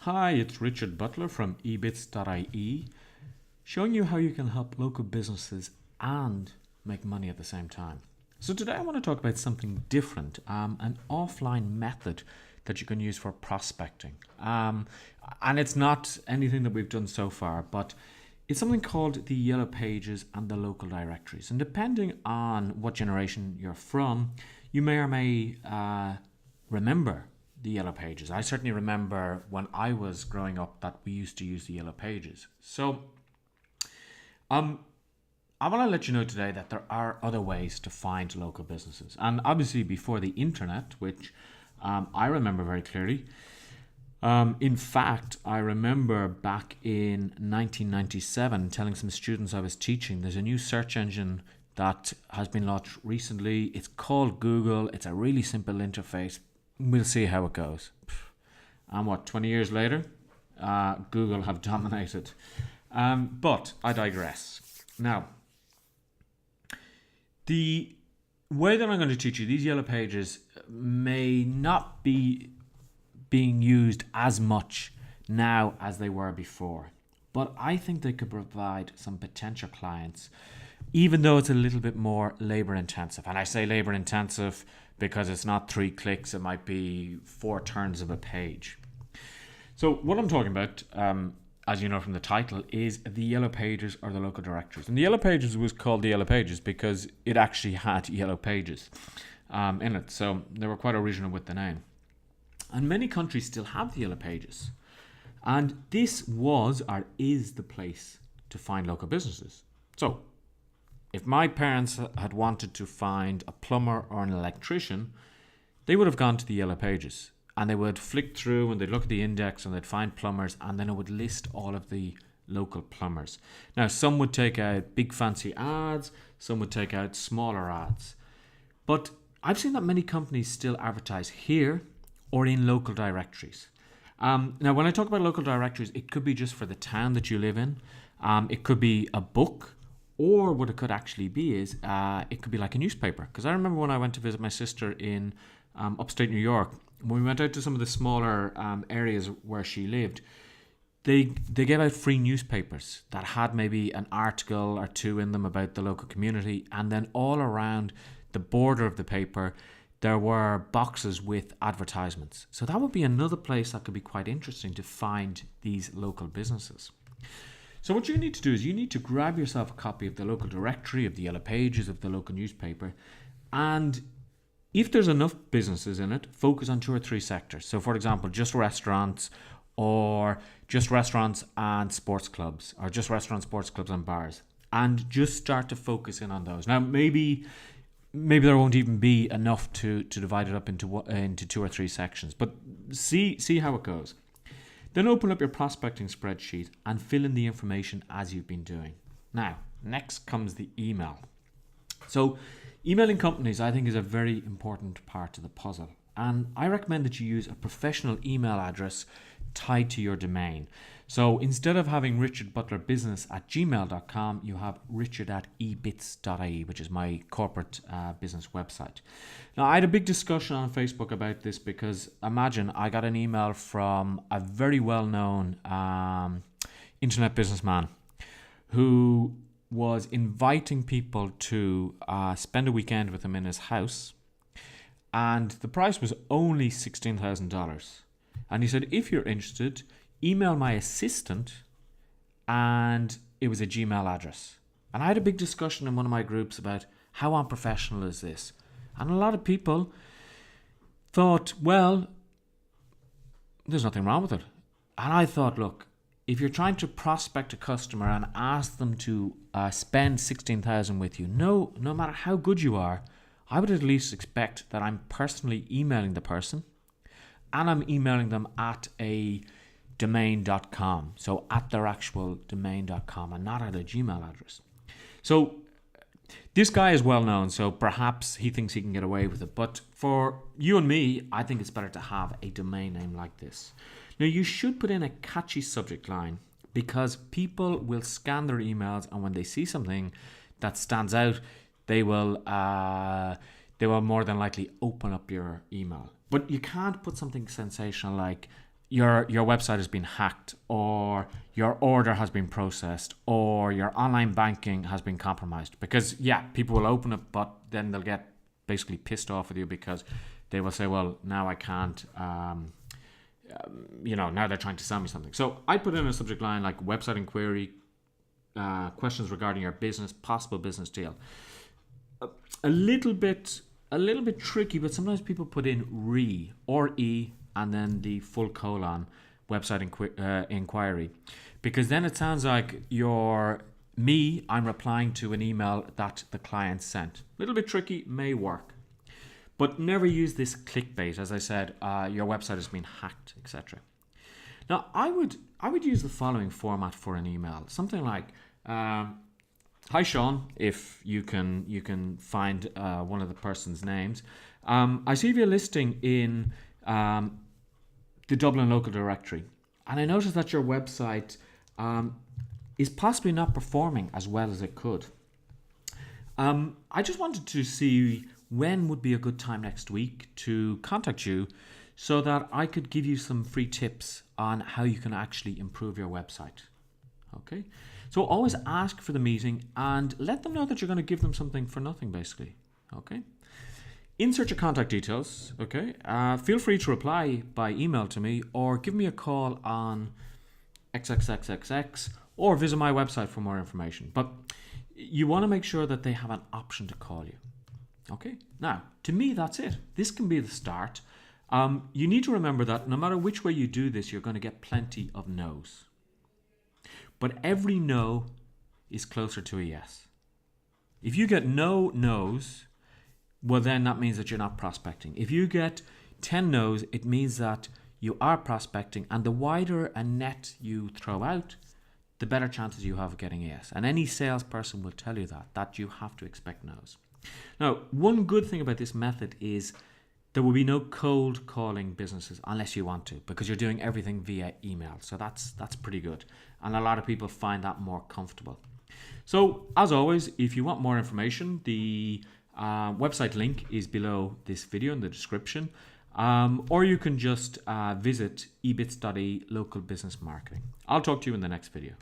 Hi, it's Richard Butler from Ebits.ie, showing you how you can help local businesses and make money at the same time. So today I want to talk about something different, an offline method that you can use for prospecting. And it's not anything that we've done so far, but it's something called the Yellow Pages and the local directories. And depending on what generation you're from, you may or may remember the Yellow Pages. I certainly remember when I was growing up that we used to use the Yellow Pages. So I want to let you know today that there are other ways to find local businesses. And obviously before the internet, which I remember very clearly. In fact, I remember back in 1997 telling some students I was teaching, there's a new search engine that has been launched recently. It's called Google. It's a really simple interface. We'll see how it goes. And 20 years later, Google have dominated. But I digress. Now, the way that I'm going to teach you, these Yellow Pages may not be being used as much now as they were before. But I think they could provide some potential clients, even though it's a little bit more labor intensive. And I say labor intensive because it's not 3 clicks, it might be 4 turns of a page. So what I'm talking about, as you know from the title, is the Yellow Pages or the local directories. And the Yellow Pages was called the Yellow Pages because it actually had yellow pages in it. So they were quite original with the name. And many countries still have the Yellow Pages. And this was or is the place to find local businesses. So if my parents had wanted to find a plumber or an electrician, they would have gone to the Yellow Pages and they would flick through and they'd look at the index and they'd find plumbers, and then it would list all of the local plumbers. Now, some would take out big fancy ads, some would take out smaller ads. But I've seen that many companies still advertise here or in local directories. Now, when I talk about local directories, it could be just for the town that you live in. It could be a book. Or what it could actually be is it could be like a newspaper. Because I remember when I went to visit my sister in upstate New York, when we went out to some of the smaller areas where she lived, they gave out free newspapers that had maybe an article or 2 in them about the local community. And then all around the border of the paper, there were boxes with advertisements. So that would be another place that could be quite interesting to find these local businesses. So what you need to do is you need to grab yourself a copy of the local directory, of the Yellow Pages, of the local newspaper. And if there's enough businesses in it, focus on 2 or 3 sectors. So for example, just restaurants, or just restaurants and sports clubs, or just restaurants, sports clubs and bars. And just start to focus in on those. Now, maybe there won't even be enough to divide it up into 2 or 3 sections. But see how it goes. Then open up your prospecting spreadsheet and fill in the information as you've been doing. Now, next comes the email. So emailing companies, I think, is a very important part of the puzzle. And I recommend that you use a professional email address tied to your domain. So instead of having richardbutlerbusiness@gmail.com, you have richard@ebits.ie, which is my corporate business website. Now, I had a big discussion on Facebook about this because imagine I got an email from a very well-known internet businessman who was inviting people to spend a weekend with him in his house, and the price was only $16,000. And he said, if you're interested, email my assistant, and it was a Gmail address. And I had a big discussion in one of my groups about how unprofessional is this? And a lot of people thought, well, there's nothing wrong with it. And I thought, look, if you're trying to prospect a customer and ask them to spend $16,000 with you, no matter how good you are, I would at least expect that I'm personally emailing the person, and I'm emailing them at a domain.com, so at their actual domain.com, and not at a Gmail address. So this guy is well known, so perhaps he thinks he can get away with it. But for you and me, I think it's better to have a domain name like this. Now, you should put in a catchy subject line, because people will scan their emails, and when they see something that stands out, they will more than likely open up your email. But you can't put something sensational like your website has been hacked, or your order has been processed, or your online banking has been compromised. Because yeah, people will open it, but then they'll get basically pissed off with you because they will say, well, now I can't, now they're trying to sell me something. So I put in a subject line like website inquiry, questions regarding your business, possible business deal. A little bit tricky, but sometimes people put in E and then the full colon website inquiry, because then it sounds like I'm replying to an email that the client sent. A little bit tricky, may work, but never use this clickbait. As I said, your website has been hacked, etc. Now, I would use the following format for an email, something like, "Hi Sean," if you can find one of the person's names. I see your listing in the Dublin local directory, and I noticed that your website is possibly not performing as well as it could. I just wanted to see when would be a good time next week to contact you so that I could give you some free tips on how you can actually improve your website. Okay, so always ask for the meeting and let them know that you're going to give them something for nothing, basically. Okay, insert your contact details. Okay, feel free to reply by email to me or give me a call on XXXXX or visit my website for more information. But you want to make sure that they have an option to call you. Okay, now to me that's it. This can be the start. You need to remember that no matter which way you do this, you're going to get plenty of no's. But every no is closer to a yes. If you get no no's, well then that means that you're not prospecting. If you get 10 no's, it means that you are prospecting, and the wider a net you throw out, the better chances you have of getting a yes. And any salesperson will tell you that you have to expect no's. Now, one good thing about this method is there will be no cold calling businesses unless you want to, because you're doing everything via email. So that's pretty good. And a lot of people find that more comfortable. So as always, if you want more information, the website link is below this video in the description. Or you can just visit Ebits.ie local business marketing. I'll talk to you in the next video.